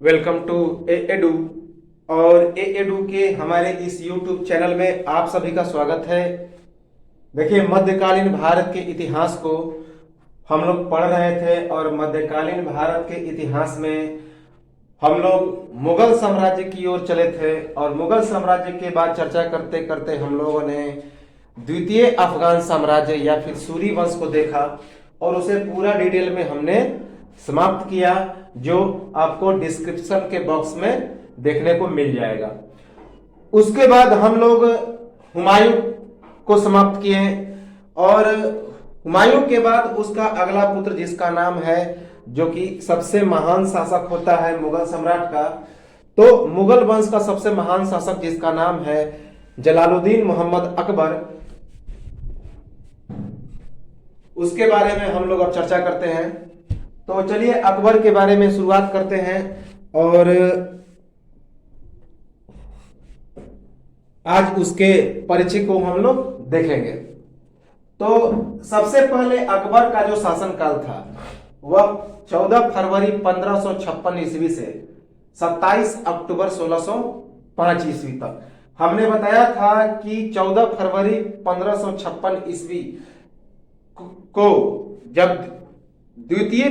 Welcome to A edu. और ए edu के हमारे इस यूट्यूब चैनल में आप सभी का स्वागत है। देखिए, मध्यकालीन भारत के इतिहास को हम लोग पढ़ रहे थे और मध्यकालीन भारत के इतिहास में हम लोग मुगल साम्राज्य की ओर चले थे और मुगल साम्राज्य के बाद चर्चा करते करते हम लोगों ने द्वितीय अफगान साम्राज्य या फिर सूरी वंश को देखा और उसे पूरा डिटेल में हमने समाप्त किया, जो आपको डिस्क्रिप्शन के बॉक्स में देखने को मिल जाएगा। उसके बाद हम लोग हुमायूं को समाप्त किए और हुमायूं के बाद उसका अगला पुत्र जिसका नाम है, जो कि सबसे महान शासक होता है मुगल सम्राट का, तो मुगल वंश का सबसे महान शासक जिसका नाम है जलालुद्दीन मोहम्मद अकबर, उसके बारे में हम लोग अब चर्चा करते हैं। तो चलिए अकबर के बारे में शुरुआत करते हैं और आज उसके परिचय को हम लोग देखेंगे। तो सबसे पहले अकबर का जो शासनकाल था वह 14 फरवरी 1556 ईस्वी से 27 अक्टूबर 1605 ईस्वी तक। हमने बताया था कि 14 फरवरी 1556 ईस्वी को जब द्वितीय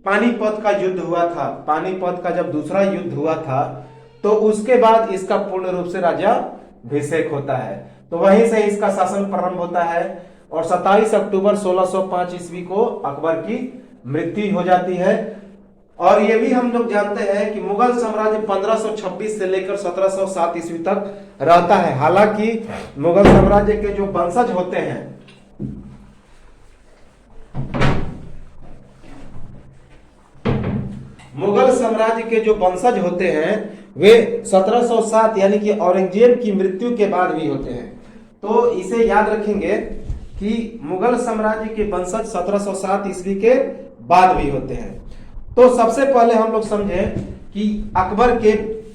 पानीपत का युद्ध हुआ था, पानीपत का जब दूसरा युद्ध हुआ था, तो उसके बाद इसका पूर्ण रूप से राज्याभिषेक होता है। तो वहीं से इसका शासन प्रारंभ होता है और 27 अक्टूबर 1605 ईस्वी को अकबर की मृत्यु हो जाती है। और ये भी हम लोग जानते हैं कि मुगल साम्राज्य 1526 से लेकर 1707 ईस्वी तक रहता है। हालांकि मुगल साम्राज्य के जो वंशज होते हैं, मुगल साम्राज्य के जो वंशज होते हैं वे 1707 यानी कि औरंगजेब की मृत्यु के बाद भी होते हैं। तो इसे याद रखेंगे कि मुगल साम्राज्य के वंशज 1707 ईस्वी के बाद भी होते हैं। तो सबसे पहले हम लोग समझें कि अकबर के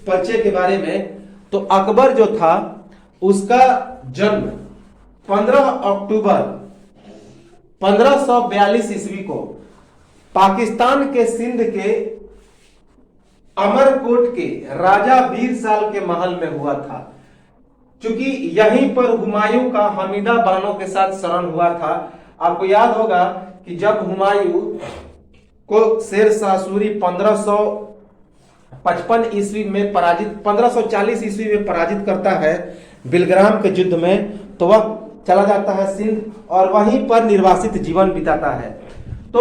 परिचय के बारे में। तो अकबर जो था उसका जन्म 15 अक्टूबर 1542 ईस्वी को पाकिस्तान के सिंध के अमरकोट के राजा बीरसाल के महल में हुआ था। चूंकि यहीं पर हुमायूं का हमीदा बानो के साथ शरण हुआ था। आपको याद होगा कि जब हुमायूं को शेर शाह सूरी 1555 ईस्वी में पराजित 1540 ईस्वी में पराजित करता है बिलग्राम के युद्ध में, तो वह चला जाता है सिंध और वहीं पर निर्वासित जीवन बिताता है। तो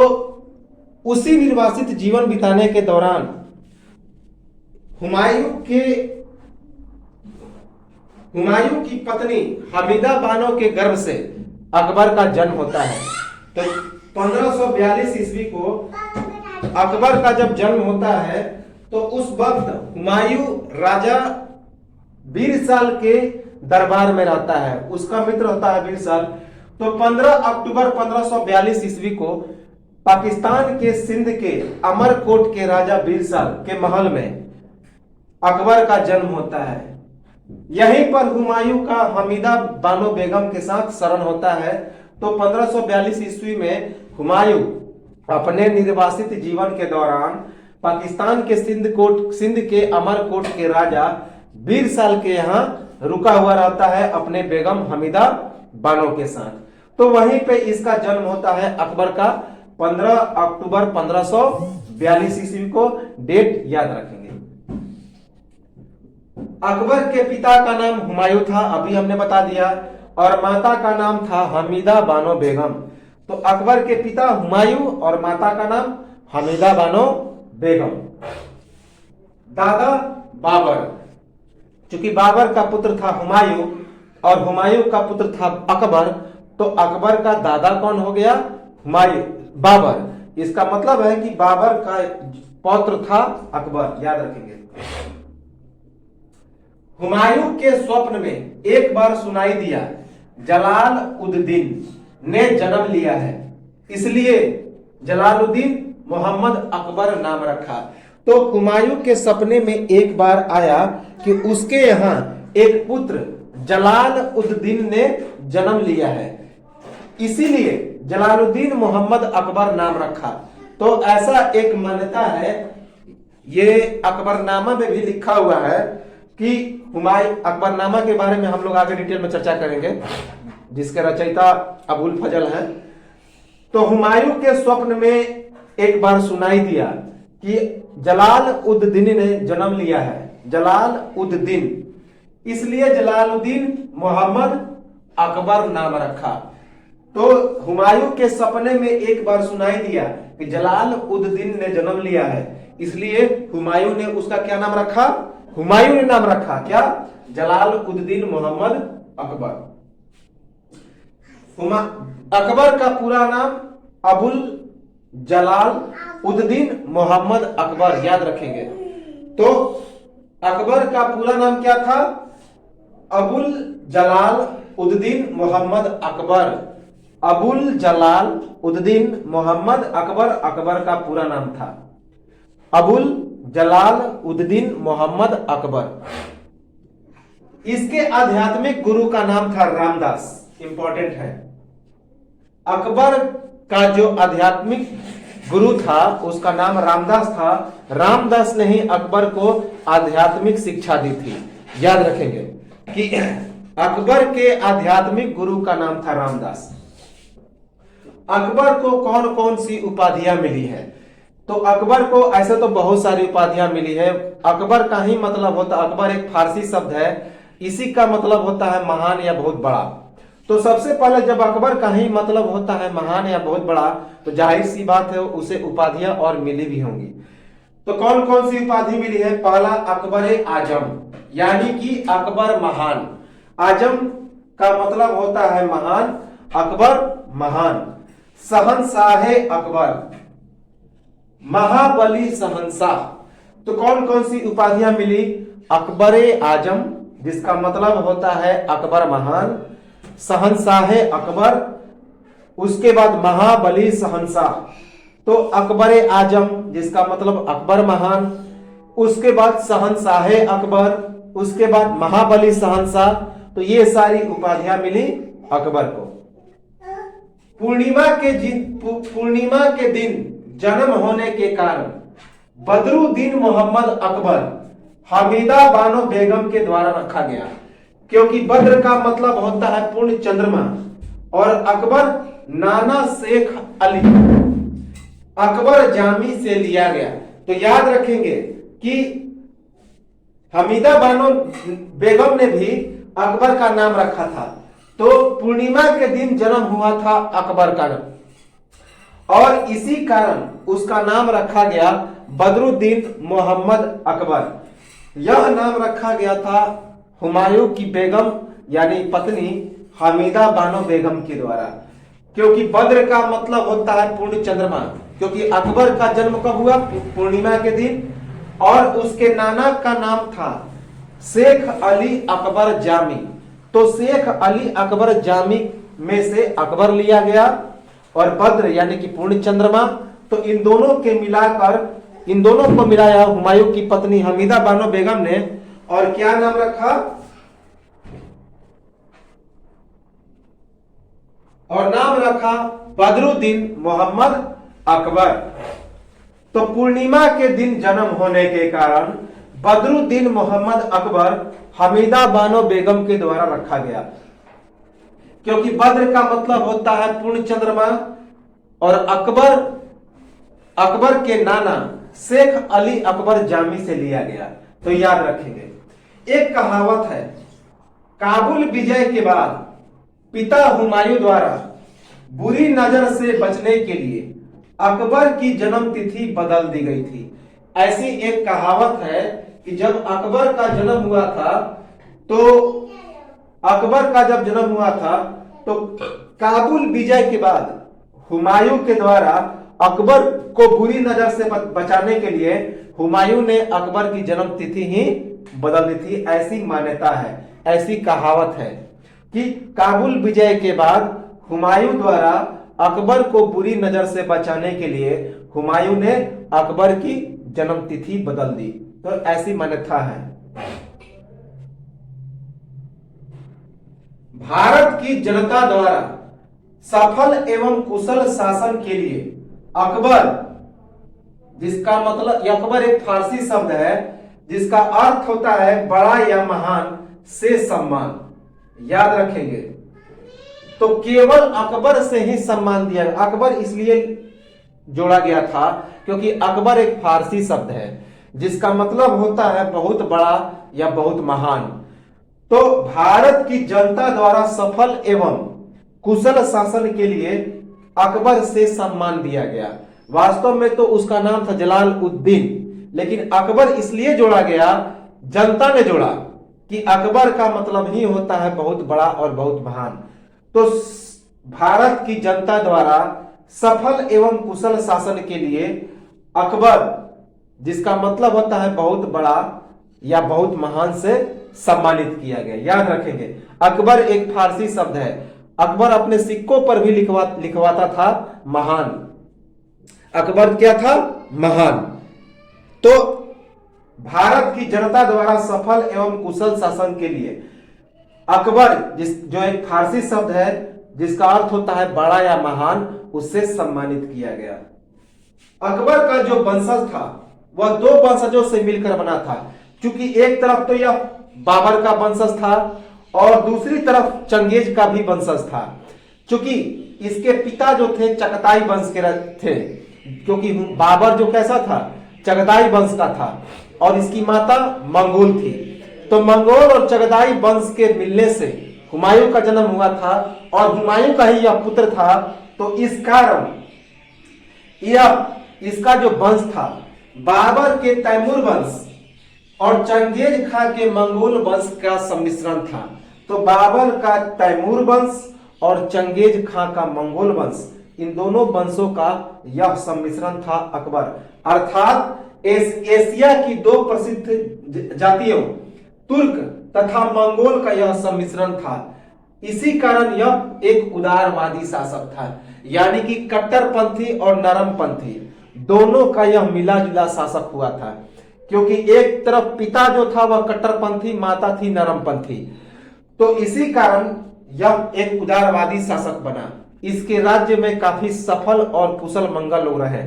उसी निर्वासित जीवन बिताने के दौरान हुमायूं की पत्नी हमीदा बानो के गर्भ से अकबर का जन्म होता है। तो 1542 ईस्वी को अकबर का जब जन्म होता है तो उस वक्त हुमायूं राजा बीरसाल के दरबार में रहता है, उसका मित्र होता है बीरसाल। तो 15 अक्टूबर 1542 ईस्वी को पाकिस्तान के सिंध के अमरकोट के राजा बीरसाल के महल में अकबर का जन्म होता है। यहीं पर हुमायूं का हमीदा बानो बेगम के साथ शरण होता है। तो 1542 ईस्वी में हुमायूं अपने निर्वासित जीवन के दौरान पाकिस्तान के सिंध के अमरकोट के राजा बीरसाल के यहाँ रुका हुआ रहता है अपने बेगम हमीदा बानो के साथ। तो वहीं पे इसका जन्म होता है अकबर का 15 अक्टूबर 1542 ईस्वी को। डेट याद रखेंगे। अकबर के पिता का नाम हुमायूं था, अभी हमने बता दिया, और माता का नाम था हमीदा बानो बेगम। तो अकबर के पिता हुमायूं और माता का नाम हमीदा बानो बेगम। दादा बाबर, चूंकि बाबर का पुत्र था हुमायूं और हुमायूं का पुत्र था अकबर, तो अकबर का दादा कौन हो गया? हुमायूं, बाबर। इसका मतलब है कि बाबर का पौत्र था अकबर, याद रखेंगे। हुमायूं के स्वप्न में एक बार सुनाई दिया जलाल उद्दीन ने जन्म लिया है, इसलिए जलालुद्दीन मोहम्मद अकबर नाम रखा। तो हुमायूं के सपने में एक बार आया कि उसके यहाँ एक पुत्र जलाल उद्दीन ने जन्म लिया है, इसीलिए जलालुद्दीन मोहम्मद अकबर नाम रखा। तो ऐसा एक मान्यता है, ये अकबरनामा में भी लिखा हुआ है कि हुमायूं, अकबरनामा के बारे में हम लोग आगे डिटेल में चर्चा करेंगे, जिसके रचयिता अबुल फजल हैं। तो हुमायूं के स्वप्न में एक बार सुनाई दिया कि जलाल उद दीन ने जन्म लिया है, जलाल उद दीन, इसलिए जलालुद्दीन मोहम्मद अकबर नाम रखा। तो हुमायूं के सपने में एक बार सुनाई दिया कि जलाल उद दीन ने जन्म लिया है, इसलिए हुमायूं ने उसका क्या नाम रखा, हुमायूं ने नाम रखा क्या, जलाल उद दीन मोहम्मद अकबर। अकबर का पूरा नाम अबुल जलाल उद्दीन मोहम्मद अकबर, याद रखेंगे। तो अकबर का पूरा नाम क्या था, अबुल जलाल उद्दीन मोहम्मद अकबर, अबुल जलाल उद्दीन मोहम्मद अकबर, अकबर का पूरा नाम था अबुल जलाल उद्दीन मोहम्मद अकबर। इसके आध्यात्मिक गुरु का नाम था रामदास, इंपॉर्टेंट है। अकबर का जो आध्यात्मिक गुरु था उसका नाम रामदास था। रामदास ने ही अकबर को आध्यात्मिक शिक्षा दी थी, याद रखेंगे कि अकबर के आध्यात्मिक गुरु का नाम था रामदास। अकबर को कौन कौन सी उपाधियां मिली है, तो अकबर को ऐसे तो बहुत सारी उपाधियां मिली है। अकबर का ही मतलब होता, अकबर एक फारसी शब्द है, इसी का मतलब होता है महान या बहुत बड़ा। तो सबसे पहले जब अकबर का ही मतलब होता है महान या बहुत बड़ा, तो जाहिर सी बात है उसे उपाधियां और मिली भी होंगी। तो कौन कौन सी उपाधि मिली है, पहला अकबर आजम, यानी कि अकबर महान। आजम का मतलब होता है महान, अकबर महान। शहंशाह अकबर, महाबली शहंशाह। तो कौन कौन सी उपाधियां मिली, अकबर आजम जिसका मतलब होता है अकबर महान, शहंशाह अकबर, उसके बाद महाबली शहंशाह। तो अकबर आजम जिसका मतलब अकबर महान, उसके बाद शहंशाह अकबर, उसके बाद महाबली शहंशाह। तो ये सारी उपाधियां मिली अकबर को। पूर्णिमा के दिन जन्म होने के कारण बदरुद्दीन मोहम्मद अकबर हमीदा बानो बेगम के द्वारा रखा गया, क्योंकि बद्र का मतलब होता है पूर्ण चंद्रमा और अकबर नाना शेख अली अकबर जामी से लिया गया। तो याद रखेंगे कि हमीदा बानो बेगम ने भी अकबर का नाम रखा था। तो पूर्णिमा के दिन जन्म हुआ था अकबर का, और इसी कारण उसका नाम रखा गया बदरुद्दीन मोहम्मद अकबर। यह नाम रखा गया था हुमायूं की बेगम यानी पत्नी हमीदा बानो बेगम के द्वारा, क्योंकि बद्र का मतलब होता है पूर्ण चंद्रमा, क्योंकि अकबर का जन्म कब हुआ, पूर्णिमा के दिन, और उसके नाना का नाम था शेख अली अकबर जामी। तो शेख अली अकबर जामी में से अकबर लिया गया, और बद्र यानी कि पूर्ण चंद्रमा। तो इन दोनों के मिलाकर, इन दोनों को मिलाया हुमायूं की पत्नी हमीदा बानो बेगम ने, और क्या नाम रखा, और नाम रखा बदरुद्दीन मोहम्मद अकबर। तो पूर्णिमा के दिन जन्म होने के कारण बदरुद्दीन मोहम्मद अकबर हमीदा बानो बेगम के द्वारा रखा गया, क्योंकि बद्र का मतलब होता है पूर्ण चंद्रमा, और अकबर के नाना शेख अली अकबर जामी से लिया गया। तो याद रखेंगे, एक कहावत है, काबुल विजय के बाद पिता हुमायूं द्वारा बुरी नजर से बचने के लिए अकबर की जन्म तिथि बदल दी गई थी। ऐसी एक कहावत है कि जब अकबर का जन्म हुआ था, तो अकबर का जब जन्म हुआ था तो काबुल विजय के बाद हुमायूं के द्वारा अकबर को बुरी नजर से बचाने के लिए हुमायूं ने अकबर की जन्म तिथि ही बदल दी थी। ऐसी मान्यता है, ऐसी कहावत है कि काबुल विजय के बाद हुमायूं द्वारा अकबर को बुरी नजर से बचाने के लिए हुमायूं ने अकबर की जन्म तिथि बदल दी। तो ऐसी मान्यता है। भारत की जनता द्वारा सफल एवं कुशल शासन के लिए अकबर, जिसका मतलब अकबर एक फारसी शब्द है जिसका अर्थ होता है बड़ा या महान से सम्मान, याद रखेंगे। तो केवल अकबर से ही सम्मान दिया, अकबर इसलिए जोड़ा गया था क्योंकि अकबर एक फारसी शब्द है जिसका मतलब होता है बहुत बड़ा या बहुत महान। तो भारत की जनता द्वारा सफल एवं कुशल शासन के लिए अकबर से सम्मान दिया गया। वास्तव में तो उसका नाम था जलालुद्दीन, लेकिन अकबर इसलिए जोड़ा गया, जनता ने जोड़ा कि अकबर का मतलब ही होता है बहुत बड़ा और बहुत महान। तो भारत की जनता द्वारा सफल एवं कुशल शासन के लिए अकबर, जिसका मतलब होता है बहुत बड़ा या बहुत महान, से सम्मानित किया गया, याद रखेंगे। अकबर एक फारसी शब्द है। अकबर अपने सिक्कों पर भी लिखवाता था महान। अकबर क्या था? महान। तो भारत की जनता द्वारा सफल एवं कुशल शासन के लिए अकबर, जो एक फारसी शब्द है जिसका अर्थ होता है बड़ा या महान, उससे सम्मानित किया गया। अकबर का जो वंशज था वह दो वंशजों से मिलकर बना था, क्योंकि एक तरफ तो यह बाबर का वंशज था और दूसरी तरफ चंगेज का भी वंशज था। क्योंकि इसके पिता जो थे चगताई वंश के थे, क्योंकि बाबर जो कैसा था? चगताई वंश का था, और इसकी माता मंगोल थी। तो मंगोल और चगताई वंश के मिलने से हुमायूं का जन्म हुआ था, और हुमायूं का ही यह पुत्र था। तो इस कारण यह इसका जो वंश था बाबर के तैमूर वंश और चंगेज खां के मंगोल वंश का सम्मिश्रण था। तो बाबर का तैमूर वंश और चंगेज खां का मंगोल वंश, इन दोनों वंशों का यह सम्मिश्रण था अकबर। अर्थात एशिया की दो प्रसिद्ध जातियों तुर्क तथा मंगोल का यह सम्मिश्रण था। इसी कारण यह एक उदारवादी शासक था, यानी कि कट्टरपंथी और नरमपंथी दोनों का यह मिला जुला शासक हुआ था। क्योंकि एक तरफ पिता जो था वह कट्टरपंथी, माता थी नरमपंथी। तो इसी कारण यह एक उदारवादी शासक बना। इसके राज्य में काफी सफल और कुशल मंगल लोग रहे।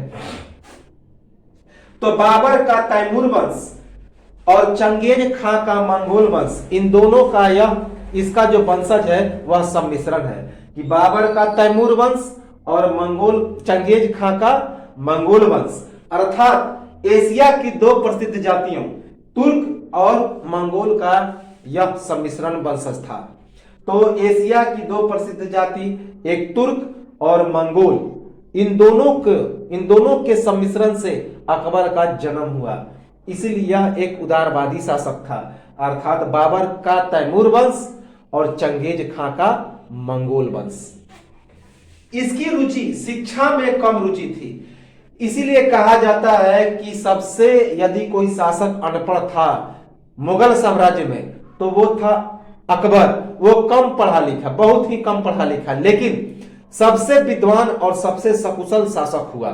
तो बाबर का तैमूर वंश और चंगेज खां का मंगोल वंश, इन दोनों का यह इसका जो वंशज है वह सम्मिश्रण है कि बाबर का तैमूर वंश और मंगोल चंगेज खां का मंगोल वंश। अर्थात एशिया की दो प्रसिद्ध जातियों तुर्क और मंगोल का यह सम्मिश्रण वंशज था। तो एशिया की दो प्रसिद्ध जाति, एक तुर्क और मंगोल, इन दोनों के सम्मिश्रण से अकबर का जन्म हुआ। इसलिए यह एक उदारवादी शासक था। अर्थात बाबर का तैमूर वंश और चंगेज खां का मंगोल वंश। इसकी रुचि शिक्षा में कम रुचि थी। इसीलिए कहा जाता है कि सबसे यदि कोई शासक अनपढ़ था मुगल साम्राज्य में तो वो था अकबर। वो कम पढ़ा लिखा, बहुत ही कम पढ़ा लिखा, लेकिन सबसे विद्वान और सबसे सकुशल शासक हुआ।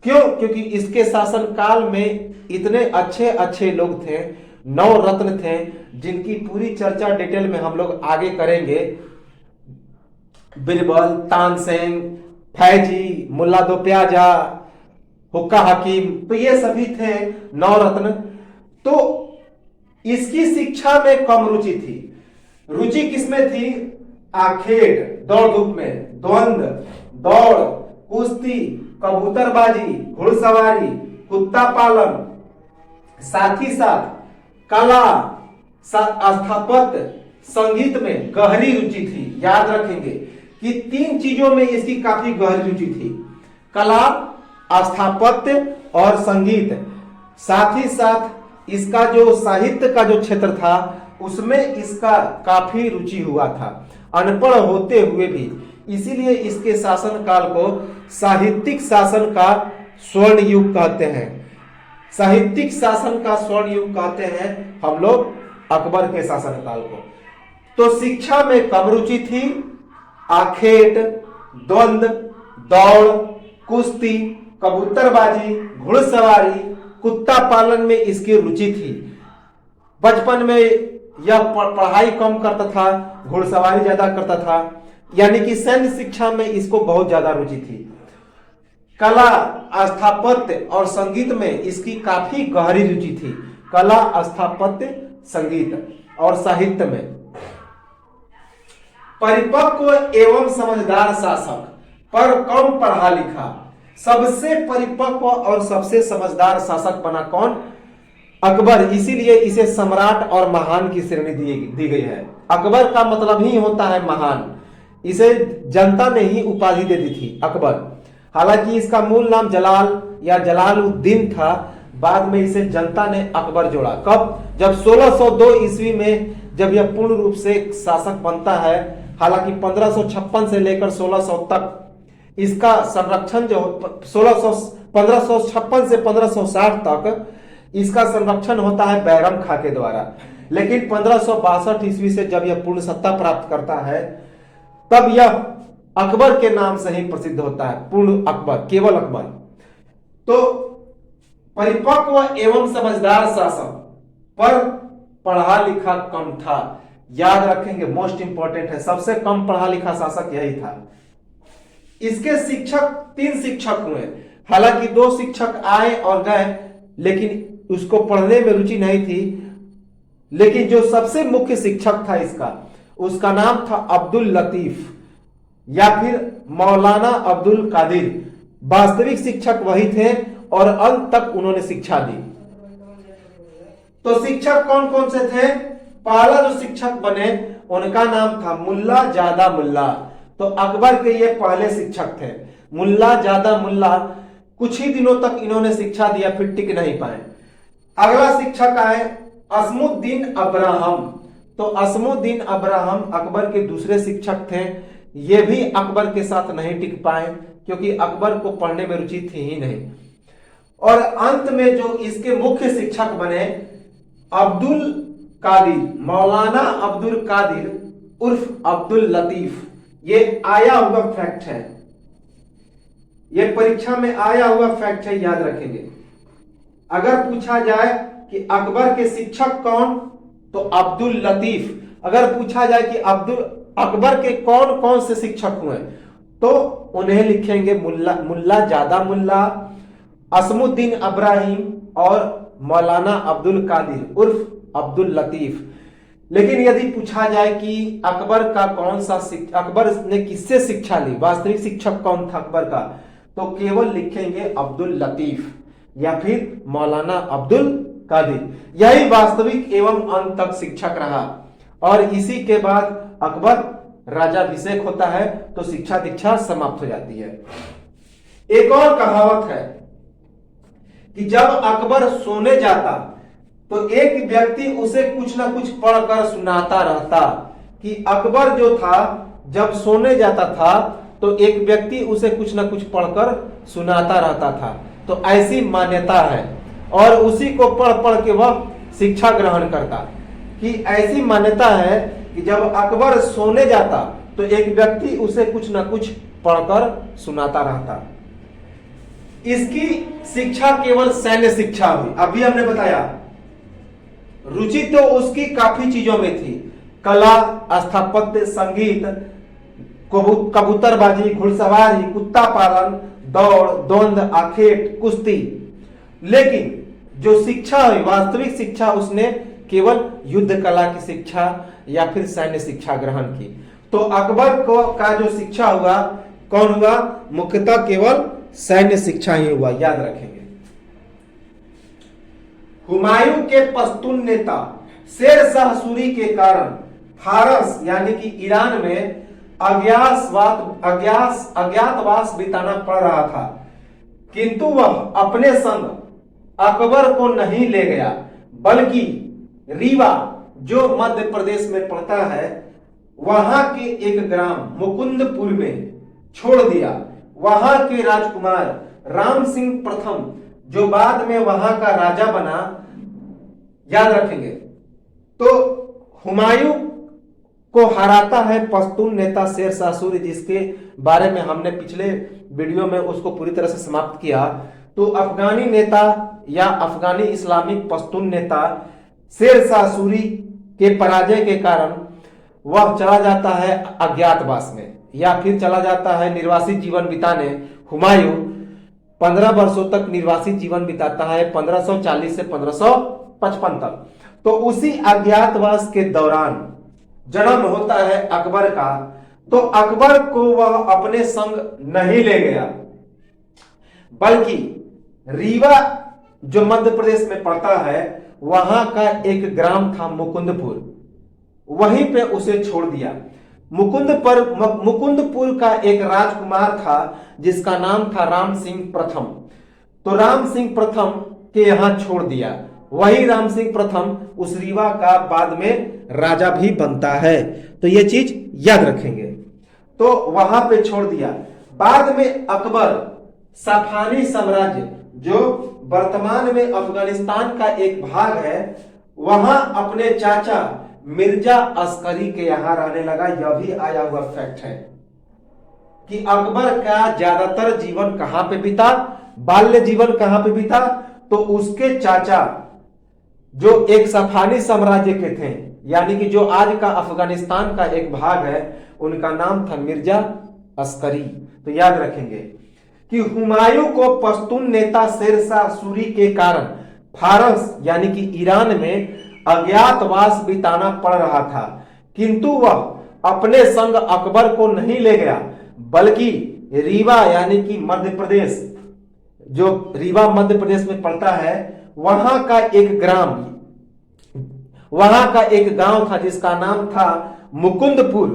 क्यों? क्योंकि इसके शासन काल में इतने अच्छे अच्छे लोग थे, 9 रत्न थे, जिनकी पूरी चर्चा डिटेल में हम लोग आगे करेंगे। बिरबल, तानसेन, फैजी, मुल्ला दो प्याजा, हुक्का हकीम, तो ये सभी थे 9 रत्न। तो इसकी शिक्षा में कम रुचि थी। रुचि किसमें थी? आखेट, दौड़ धूप में, द्वंद्व, दौड़, कुश्ती, कबूतरबाजी, घुड़सवारी, कुत्ता पालन, साथ ही साथ कला, स्थापत्य, संगीत में गहरी रुचि थी। याद रखेंगे कि 3 चीजों में इसकी काफी गहरी रुचि थी, कला, स्थापत्य और संगीत। साथ ही साथ इसका जो साहित्य का जो क्षेत्र था उसमें इसका काफी रुचि हुआ था, अनपढ़ होते हुए भी। इसीलिए इसके शासन काल को साहित्यिक शासन का स्वर्ण युग कहते हैं। साहित्यिक शासन का स्वर्ण युग कहते हैं हम लोग अकबर के शासन काल को। तो शिक्षा में कम रुचि थी। आखेट, द्वंद्व, दौड़, कुश्ती, कबूतरबाजी, घुड़सवारी, कुत्ता पालन में इसकी रुचि थी। बचपन में यह पढ़ाई कम करता था, घुड़सवारी ज्यादा करता था। यानी कि सैन्य शिक्षा में इसको बहुत ज्यादा रुचि थी। कला, स्थापत्य और संगीत में इसकी काफी गहरी रुचि थी। कला, स्थापत्य, संगीत और साहित्य में। परिपक्व एवं समझदार शासक, पर कम पढ़ा लिखा। सबसे परिपक्व और सबसे समझदार शासक बना कौन? अकबर। इसीलिए इसे सम्राट और महान की श्रेणी दी गई है। अकबर का मतलब ही होता है महान। इसे जनता ने ही उपाधि दे दी थी अकबर। हालांकि इसका मूल नाम जलाल या जलालुद्दीन था, बाद में इसे जनता ने अकबर जोड़ा। कब? जब 1602 ईस्वी में जब यह पूर्ण रूप से शासक बनता है। हालांकि 1556 से लेकर 1600 तक इसका संरक्षण जो 1556 से 1560 तक इसका संरक्षण होता है बैरम खां के द्वारा। लेकिन 1562 ईस्वी से जब यह पूर्ण सत्ता प्राप्त करता है, तब यह अकबर के नाम से ही प्रसिद्ध होता है। पूर्ण अकबर, केवल अकबर। तो परिपक्व एवं समझदार शासक, पर पढ़ा लिखा कम था। याद रखेंगे, मोस्ट इंपॉर्टेंट है। सबसे कम पढ़ा लिखा शासक यही था। इसके शिक्षक 3 शिक्षक हुए। हालांकि 2 शिक्षक आए और गए, लेकिन उसको पढ़ने में रुचि नहीं थी। लेकिन जो सबसे मुख्य शिक्षक था इसका, उसका नाम था अब्दुल लतीफ या फिर मौलाना अब्दुल कादिर। वास्तविक शिक्षक वही थे और अंत तक उन्होंने शिक्षा दी। तो शिक्षक कौन कौन से थे? पहला जो शिक्षक बने उनका नाम था मुल्ला जादा मुल्ला। तो अकबर के ये पहले शिक्षक थे, मुल्ला जादा मुल्ला। कुछ ही दिनों तक इन्होंने शिक्षा दिया, फिर टिक नहीं पाए। अगला शिक्षक आए असमुद्दीन अब्राहम। तो असमुद्दीन अब्राहम अकबर के दूसरे शिक्षक थे। ये भी अकबर के साथ नहीं टिक पाए, क्योंकि अकबर को पढ़ने में रुचि थी ही नहीं। और अंत में जो इसके मुख्य शिक्षक बने अब्दुल कादिर, मौलाना अब्दुल कादिर उर्फ अब्दुल लतीफ। ये आया हुआ फैक्ट है, ये परीक्षा में आया हुआ फैक्ट है, याद रखेंगे। अगर पूछा जाए कि अकबर के शिक्षक कौन, तो अब्दुल लतीफ। अगर पूछा जाए कि अकबर के कौन कौन से शिक्षक हुए, तो उन्हें लिखेंगे मुल्ला जादा मुल्ला, असमुद्दीन अब्राहिम और मौलाना अब्दुल कादिर उर्फ अब्दुल लतीफ। लेकिन यदि पूछा जाए कि अकबर का कौन सा अकबर ने किससे शिक्षा ली, वास्तविक शिक्षक कौन था अकबर का, तो केवल लिखेंगे अब्दुल लतीफ या फिर मौलाना अब्दुल कादिर। यही वास्तविक एवं अंत तक शिक्षक रहा। और इसी के बाद अकबर राजाभिषेक होता है, तो शिक्षा दीक्षा समाप्त हो जाती है। एक और कहावत है कि जब अकबर सोने जाता तो एक व्यक्ति उसे कुछ ना कुछ पढ़कर सुनाता रहता। कि अकबर जो था जब सोने जाता था तो एक व्यक्ति उसे कुछ ना कुछ पढ़कर सुनाता रहता था। तो ऐसी मान्यता है और उसी को पढ़ पढ़ के वह शिक्षा ग्रहण करता। कि ऐसी मान्यता है कि जब अकबर सोने जाता तो एक व्यक्ति उसे कुछ ना कुछ पढ़कर सुनाता रहता। इसकी शिक्षा केवल सैन्य शिक्षा हुई। अभी हमने बताया रुचि तो उसकी काफी चीजों में थी, कला, स्थापत्य, संगीत, कबूतरबाजी, घुड़सवारी, कुत्ता पालन, दौड़, द्वंद, आखेट, कुश्ती। लेकिन जो शिक्षा हुई, वास्तविक शिक्षा, उसने केवल युद्ध कला की शिक्षा या फिर सैन्य शिक्षा ग्रहण की। तो अकबर को का जो शिक्षा हुआ, कौन हुआ? मुख्यतः केवल सैन्य शिक्षा ही हुआ, याद रखेंगे। हुमायूं के पश्तून नेता शेर शाह सूरी के कारण फारस यानी कि ईरान में अज्ञातवास बिताना पड़ रहा था। किंतु वह अपने संग अकबर को नहीं ले गया, बल्कि रीवा जो मध्य प्रदेश में पड़ता है, वहां के एक ग्राम मुकुंदपुर में छोड़ दिया। वहां के राजकुमार राम सिंह प्रथम जो बाद में वहां का राजा बना, याद रखेंगे। तो हुमायूं को हराता है पश्तून नेता शेर शाह सूरी, जिसके बारे में हमने पिछले वीडियो में उसको पूरी तरह से समाप्त किया। तो अफगानी नेता या अफगानी इस्लामिक पश्तून नेता शेर शाह सूरी के पराजय के कारण वह चला जाता है अज्ञातवास में या फिर चला जाता है निर्वासित जीवन बिताने। हुमायूं 15 वर्षों तक निर्वासित जीवन बिताता है, 1540 से 1555 तक। तो उसी अज्ञातवास के दौरान जन्म होता है अकबर का। तो अकबर को वह अपने संग नहीं ले गया, बल्कि रीवा जो मध्य प्रदेश में पड़ता है वहां का एक ग्राम था मुकुंदपुर, वहीं पे उसे छोड़ दिया। मुकुंदपुर का एक राजकुमार था जिसका नाम था राम सिंह प्रथम। तो राम सिंह प्रथम के यहां छोड़ दिया। वही राम सिंह प्रथम उस रीवा का बाद में राजा भी बनता है। तो ये चीज याद रखेंगे। तो वहां पे छोड़ दिया। बाद में अकबर सफानी साम्राज्य जो वर्तमान में अफगानिस्तान का एक भाग है, वहां अपने चाचा मिर्जा अस्करी के यहां रहने लगा। यह भी आया हुआ फैक्ट है कि अकबर का ज्यादातर जीवन कहां पे बीता, बाल्य जीवन कहां पे बीता, तो उसके चाचा जो एक सफानी साम्राज्य के थे, यानी कि जो आज का अफगानिस्तान का एक भाग है, उनका नाम था मिर्जा अस्करी। तो याद रखेंगे कि हुमायूं को पश्तून नेता शेरशाह सूरी के कारण फारस यानी कि ईरान में अज्ञातवास बिताना पड़ रहा था, किंतु वह अपने संग अकबर को नहीं ले गया, बल्कि रीवा यानी कि मध्य प्रदेश, जो रीवा मध्य प्रदेश में पड़ता है, वहां का एक गांव था जिसका नाम था मुकुंदपुर।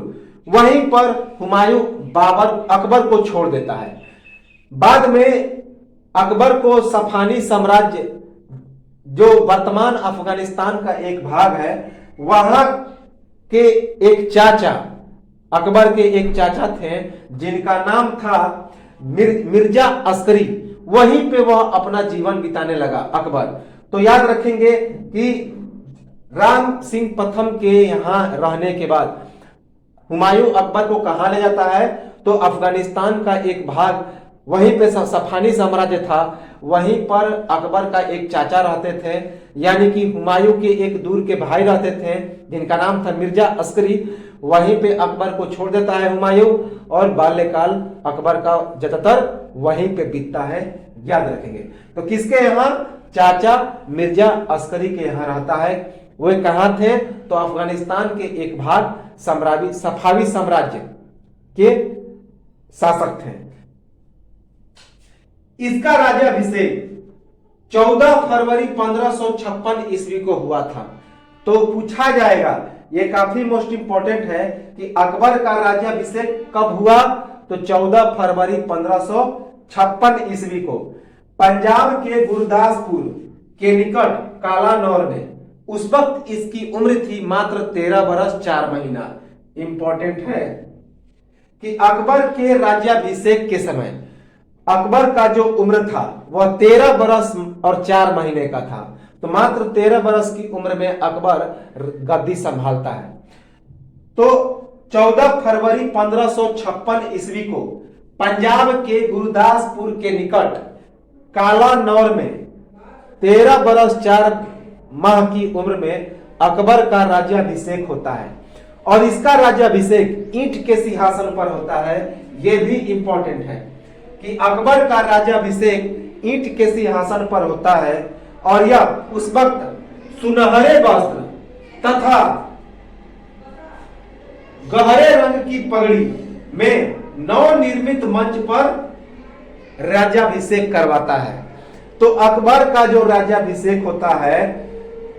वहीं पर हुमायूं अकबर को छोड़ देता है। बाद में अकबर को सफानी साम्राज्य जो वर्तमान अफगानिस्तान का एक भाग है, वहां के एक चाचा, अकबर के एक चाचा थे जिनका नाम था मिर्जा अस्करी, वहीं पे वह अपना जीवन बिताने लगा अकबर। तो याद रखेंगे कि राम सिंह प्रथम के यहां रहने के बाद हुमायूं अकबर को कहां ले जाता है, तो अफगानिस्तान का एक भाग, वहीं पे सफानी साम्राज्य था, वहीं पर अकबर का एक चाचा रहते थे, यानी कि हुमायूं के एक दूर के भाई रहते थे जिनका नाम था मिर्जा अस्करी। वहीं पे अकबर को छोड़ देता है हुमायूं, और बाल्यकाल अकबर का ज्यादातर वहीं पे बीतता है। याद रखेंगे। तो किसके यहाँ? चाचा मिर्जा अस्करी के यहाँ रहता है। वे कहाँ थे? तो अफगानिस्तान के एक भाग सफावी साम्राज्य के शासक थे। इसका राज्याभिषेक 14 फरवरी 1556 ईस्वी को हुआ था। तो पूछा जाएगा, ये काफी मोस्ट इंपॉर्टेंट है कि अकबर का राज्याभिषेक कब हुआ? तो 14 फरवरी 1556 ईस्वी को पंजाब के गुरदासपुर के निकट कालानौर में। उस वक्त इसकी उम्र थी मात्र 13 बरस 4 महीना। इंपॉर्टेंट है कि अकबर के राज्याभिषेक के समय अकबर का जो उम्र था वह 13 बरस और 4 महीने का था। तो मात्र 13 बरस की उम्र में अकबर गद्दी संभालता है। तो 14 फरवरी 1556 ईस्वी को पंजाब के गुरदासपुर के निकट कालानौर में 13 बरस 4 माह की उम्र में अकबर का राज्याभिषेक होता है। और इसका राज्याभिषेक ईंट के सिंहासन पर होता है। यह भी इंपॉर्टेंट है कि अकबर का राज्याभिषेक ईंट के सिंहासन पर होता है, और यह उस वक्त सुनहरे वस्त्र तथा गहरे रंग की पगड़ी में नवनिर्मित मंच पर राज्याभिषेक करवाता है। तो अकबर का जो राज्याभिषेक होता है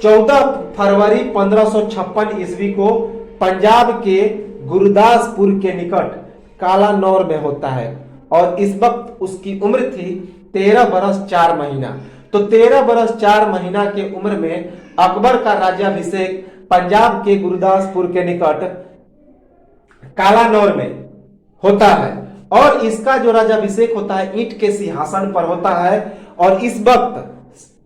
14 फरवरी 1556 ईस्वी को पंजाब के गुरदासपुर के निकट कालानौर में होता है, और इस वक्त उसकी उम्र थी 13 बरस 4 महीना। तो 13 बरस 4 महीना के उम्र में अकबर का राज्याभिषेक पंजाब के गुरदासपुर के निकट कालानौर में होता है, और इसका जो राज्याभिषेक होता है ईंट के सिंहासन पर होता है। और इस वक्त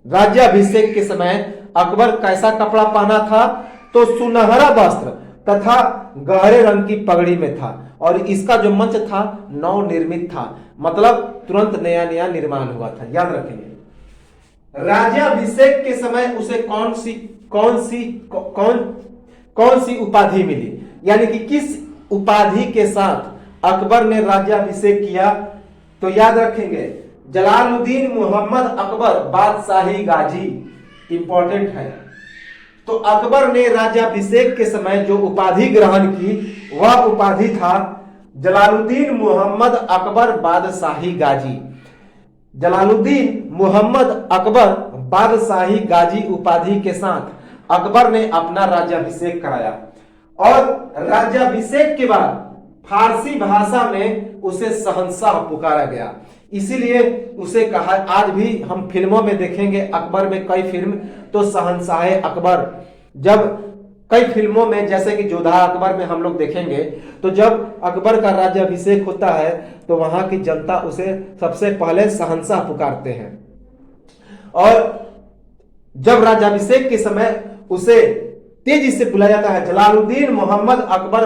राज्याभिषेक के समय अकबर कैसा कपड़ा पहना था? तो सुनहरा वस्त्र तथा गहरे रंग की पगड़ी में था, और इसका जो मंच था नवनिर्मित था, मतलब तुरंत नया नया निर्माण हुआ था। याद रखेंगे। राज्याभिषेक के समय उसे कौन सी उपाधि मिली? यानी कि किस उपाधि के साथ अकबर ने राज्याभिषेक किया? तो याद रखेंगे, जलालुद्दीन मोहम्मद अकबर बादशाही गाजी, इंपॉर्टेंट है। तो अकबर ने राज्याभिषेक के समय जो उपाधि ग्रहण की वह उपाधि था जलालुद्दीन मोहम्मद अकबर बादशाही गाजी। जलालुद्दीन मोहम्मद अकबर बादशाही गाजी उपाधि के साथ अकबर ने अपना राज्याभिषेक कराया और राज्याभिषेक के बाद फारसी भाषा में उसे शहंशाह पुकारा गया। इसीलिए उसे कहा, आज भी हम फिल्मों में देखेंगे अकबर में कई फिल्म, तो शहंशाह अकबर, जब कई फिल्मों में जैसे कि जोधा अकबर में हम लोग देखेंगे, तो जब अकबर का राज्याभिषेक होता है तो वहां की जनता उसे सबसे पहले शहंशाह पुकारते हैं और जब राज्याभिषेक के समय उसे तेजी से बुलाया जाता है, जलालुद्दीन मोहम्मद अकबर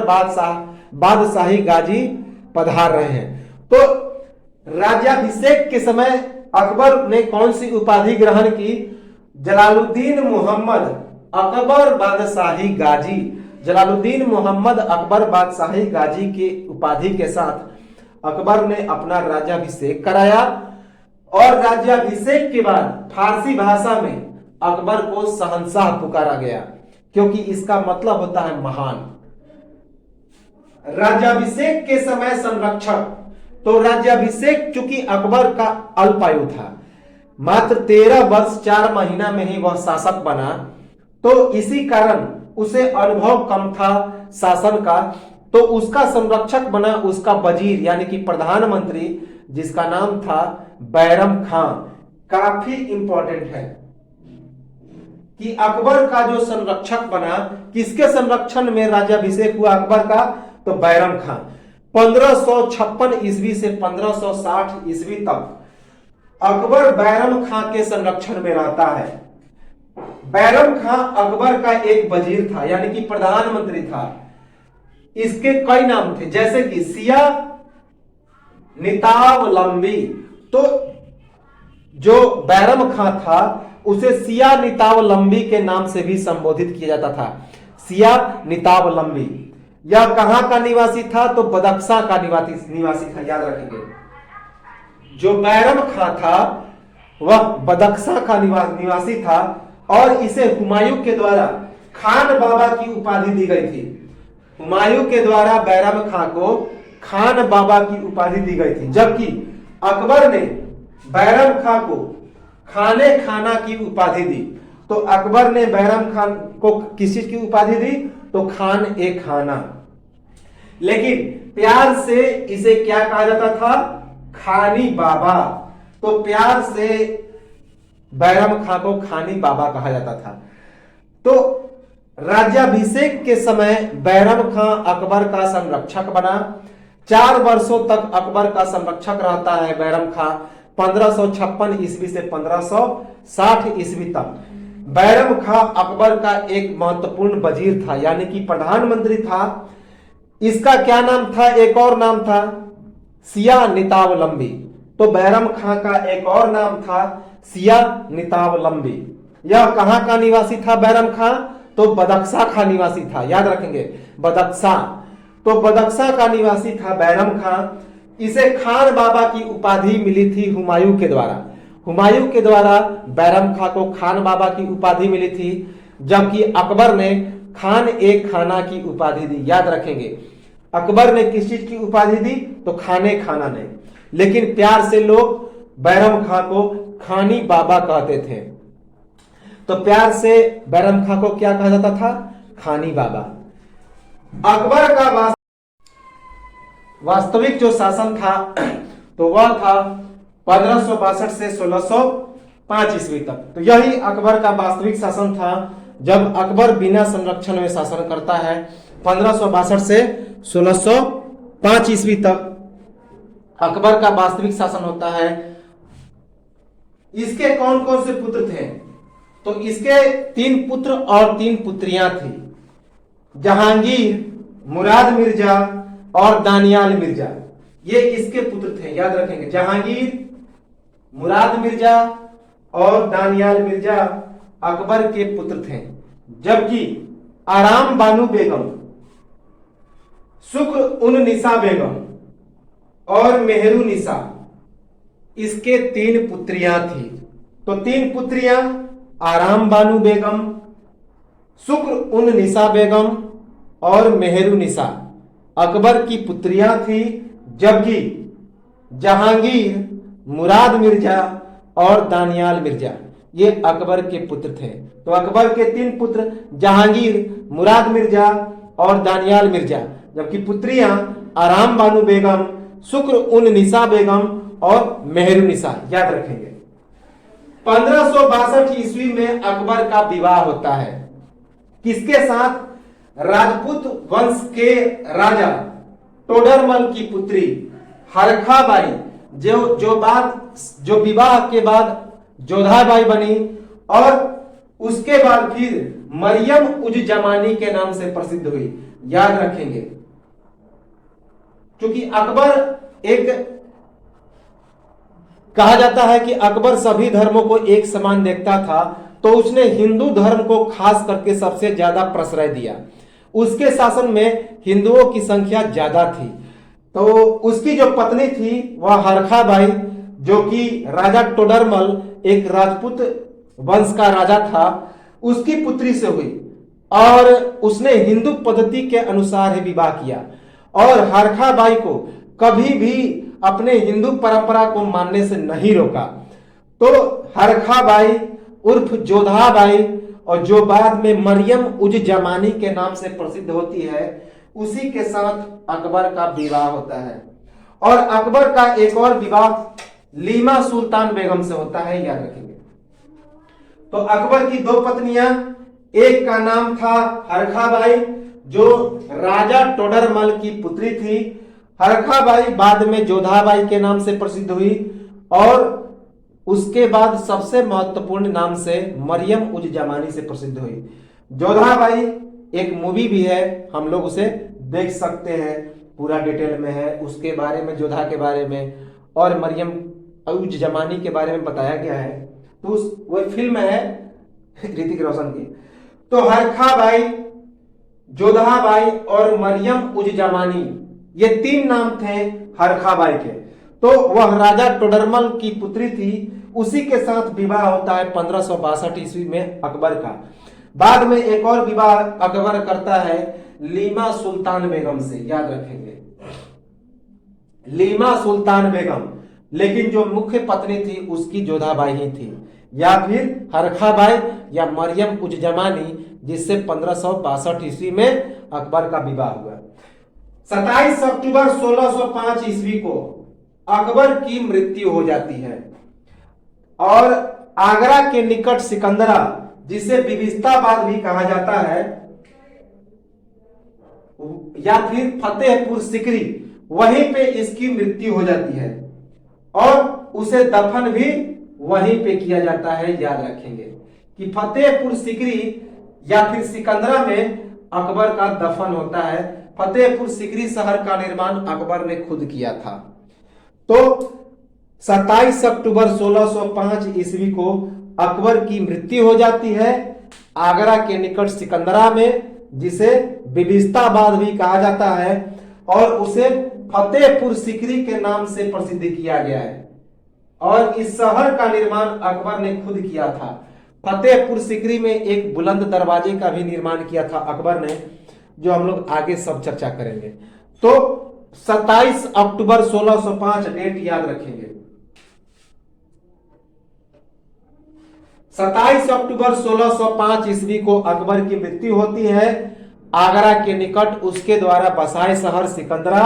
बादशाही गाजी पधार रहे हैं। तो राज्याभिषेक के समय अकबर ने कौन सी उपाधि ग्रहण की? जलालुद्दीन मोहम्मद अकबर बादशाही गाजी। जलालुद्दीन मोहम्मद अकबर बादशाही गाजी की उपाधि के साथ अकबर ने अपना राज्याभिषेक कराया और राज्याभिषेक के बाद फारसी भाषा में अकबर को शहंशाह पुकारा गया, क्योंकि इसका मतलब होता है महान। राज्याभिषेक के समय संरक्षक, तो राज्याभिषेक चूंकि अकबर का अल्पायु था, मात्र 13 वर्ष 4 महीना में ही वह शासक बना, तो इसी कारण उसे अनुभव कम था शासन का, तो उसका संरक्षक बना उसका वजीर यानी कि प्रधानमंत्री, जिसका नाम था बैरम खां। काफी इंपॉर्टेंट है कि अकबर का जो संरक्षक बना, किसके संरक्षण में राज्याभिषेक हुआ अकबर का? तो बैरम खां। 1556 ईस्वी से 1560 ईस्वी तक अकबर बैरम खां के संरक्षण में रहता है। बैरम खां अकबर का एक वजीर था यानी कि प्रधानमंत्री था। इसके कई नाम थे, जैसे कि सिया नितावलंबी। तो जो बैरम खां था उसे सिया नितावलंबी के नाम से भी संबोधित किया जाता था। सिया नितावलंबी। यह कहां का निवासी था? तो बदख्शा का निवासी था, याद रखेंगे। जो बैरम खां था वह बदख्शा का निवासी था और इसे हुमायूं के द्वारा खान बाबा की उपाधि दी गई थी। हुमायूं के द्वारा बैरम खां को खान बाबा की उपाधि दी गई थी, जबकि अकबर ने बैरम खां को खाने खाना की उपाधि दी। तो अकबर ने बैरम खान को किस चीज की उपाधि दी? तो खान ए खाना। लेकिन प्यार से इसे क्या कहा जाता था? खानी बाबा। तो प्यार से बैरम खां को खानी बाबा कहा जाता था। तो राज्याभिषेक के समय बैरम खां अकबर का संरक्षक बना। 4 वर्षों तक अकबर का संरक्षक रहता है बैरम खां, 1556 ईस्वी से 1560 ईस्वी तक। बैरम खां अकबर का एक महत्वपूर्ण वजीर था यानी कि प्रधानमंत्री था। इसका क्या नाम था? एक और नाम था सिया नितावलंबी। तो बैरम खां का एक और नाम था सिया नितावलंबी। यह कहां का निवासी था बैरम खां? तो बदख्शा का निवासी था, याद रखेंगे, बदख्शा। तो बदख्शा का निवासी था बैरम खां। इसे खान बाबा की उपाधि मिली थी हुमायूं के द्वारा। हुमायूं के द्वारा बैरम खां को खान बाबा की उपाधि मिली थी, जबकि अकबर ने खान ए खाना की उपाधि दी। याद रखेंगे, अकबर ने किस चीज की उपाधि दी? तो खाने खाना ने। लेकिन प्यार से लोग बैरम खां को खानी बाबा कहते थे। तो प्यार से बैरम खां को क्या कहा जाता था? खानी बाबा। अकबर का वास्तविक जो शासन था तो वह था 1562 से 1605 ईस्वी तक। तो यही अकबर का वास्तविक शासन था, जब अकबर बिना संरक्षण में शासन करता है 1562 से 1605 ईस्वी तक अकबर का वास्तविक शासन होता है। इसके कौन कौन से पुत्र थे? तो इसके 3 पुत्र और 3 पुत्रियां थी, जहांगीर, मुराद मिर्जा और दानियाल मिर्जा। ये इसके पुत्र थे, याद रखेंगे। जहांगीर, मुराद मिर्जा और दानियाल मिर्जा अकबर के पुत्र थे, जबकि आराम बानू बेगम शुक्र उन निसा बेगम और मेहरू निसा, इसके 3 पुत्रियां थी। तो 3 पुत्रियां आराम बानू बेगम, शुक्र उन निसा बेगम और मेहरू निसा अकबर की पुत्रियां थी, जबकि जहांगीर, मुराद मिर्जा और दानियाल मिर्जा ये अकबर के पुत्र थे। तो अकबर के 3 पुत्र जहांगीर, मुराद मिर्जा और दानियाल मिर्जा, जबकि पुत्रियां आराम बानू बेगम, शुक्र उन निसा बेगम और मेहरू निसा। याद रखेंगे 1562 ईस्वी में अकबर का विवाह होता है। किसके साथ? राजपूत वंश के राजा टोडरमल की पुत्री हरखाबाई, जो विवाह के बाद जोधाबाई बनी और उसके बाद फिर मरियम उज जमानी के नाम से प्रसिद्ध हुई। याद रखेंगे क्योंकि अकबर कहा जाता है कि अकबर सभी धर्मों को एक समान देखता था, तो उसने हिंदू धर्म को खास करके सबसे ज्यादा प्रश्रय दिया। उसके शासन में हिंदुओं की संख्या ज्यादा थी। तो उसकी जो पत्नी थी वह हरखाबाई, जो कि राजा टोडरमल एक राजपूत वंश का राजा था, उसकी पुत्री से हुई और उसने हिंदू पद्धति के अनुसार ही विवाह किया और हरखाबाई को कभी भी अपने हिंदू परंपरा को मानने से नहीं रोका। तो हरखाबाई उर्फ जोधाबाई, और जो बाद में मरियम उज जमानी के नाम से प्रसिद्ध होती है, उसी के साथ अकबर का विवाह होता है। और अकबर का एक और विवाह लीमा सुल्तान बेगम से होता है। याद रखेंगे तो अकबर की 2 पत्नियां, एक का नाम था हरखाबाई जो राजा टोडरमल की पुत्री थी। हरखाबाई बाद में जोधाबाई के नाम से प्रसिद्ध हुई और उसके बाद सबसे महत्वपूर्ण नाम से मरियम उज जमानी से प्रसिद्ध हुई। जोधाबाई एक मूवी भी है, हम लोग उसे देख सकते हैं, पूरा डिटेल में है उसके बारे में, जोधा के बारे में और मरियम उज जमानी के बारे में बताया गया है। तो वह फिल्म है ऋतिक रोशन की। तो हरखाबाई, जोधाबाई और मरियम उज जमानी ये 3 नाम थे हरखाबाई के। तो वह राजा टोडरमल की पुत्री थी, उसी के साथ विवाह होता है 1562 ईस्वी में अकबर का। बाद में एक और विवाह अकबर करता है लीमा सुल्तान बेगम से। याद रखेंगे लीमा सुल्तान बेगम, लेकिन जो मुख्य पत्नी थी उसकी जोधाबाई ही थी, या फिर हरखाबाई या मरियम उज जमानी, जिससे 1562 ईस्वी में अकबर का विवाह हुआ। 27 अक्टूबर 1605 ईस्वी को अकबर की मृत्यु हो जाती है और आगरा के निकट सिकंदरा, जिसे बिबिस्ताबाद भी कहा जाता है, या फिर फतेहपुर सिकरी, वहीं पे इसकी मृत्यु हो जाती है और उसे दफन भी वहीं पे किया जाता है। याद रखेंगे कि फतेहपुर सिकरी या फिर सिकंदरा में अकबर का दफन होता है। फतेहपुर सिकरी शहर का निर्माण अकबर ने खुद किया था। तो 27 अक्टूबर 1605 ईस्वी को अकबर की मृत्यु हो जाती है आगरा के निकट सिकंदरा में, जिसे बिबिस्ताबाद भी कहा जाता है और उसे फतेहपुर सिकरी के नाम से प्रसिद्ध किया गया है। और इस शहर का निर्माण अकबर ने खुद किया था। फतेहपुर सिकरी में एक बुलंद दरवाजे का भी निर्माण किया था अकबर ने, जो हम लोग आगे सब चर्चा करेंगे। तो 27 अक्टूबर 1605 डेट याद रखेंगे। 27 अक्टूबर 1605 ईस्वी को अकबर की मृत्यु होती है आगरा के निकट उसके द्वारा बसाए शहर सिकंदरा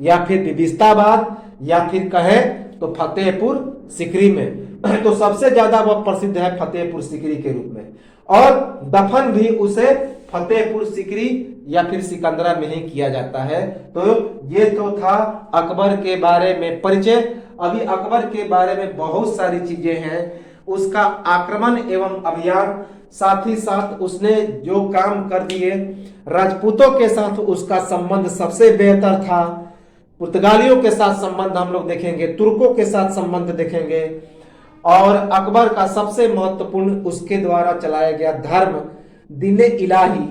या फिर बिबिस्ताबाद या फिर कहे तो फतेहपुर सिकरी में। तो सबसे ज्यादा वह प्रसिद्ध है फतेहपुर सिकरी के रूप में, और दफन भी उसे फतेहपुर सिकरी या फिर सिकंदरा में ही किया जाता है। तो ये तो था अकबर के बारे में परिचय। अभी अकबर के बारे में बहुत सारी चीजें हैं, उसका आक्रमण एवं अभियान, साथ ही साथ उसने जो काम कर दिए, राजपूतों के साथ उसका संबंध सबसे बेहतर था, पुर्तगालियों के साथ संबंध हम लोग देखेंगे, तुर्कों के साथ संबंध देखेंगे, और अकबर का सबसे महत्वपूर्ण उसके द्वारा चलाया गया धर्म दीन इलाही,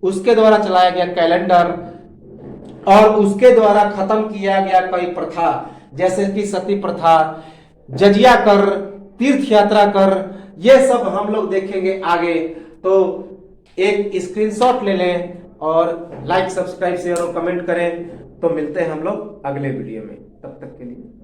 उसके द्वारा चलाया गया कैलेंडर, और उसके द्वारा खत्म किया गया कई प्रथा, जैसे कि सती प्रथा, जजिया कर, तीर्थ यात्रा कर, ये सब हम लोग देखेंगे आगे। तो एक स्क्रीनशॉट ले लें और लाइक, सब्सक्राइब, शेयर और कमेंट करें। तो मिलते हैं हम लोग अगले वीडियो में, तब तक के लिए।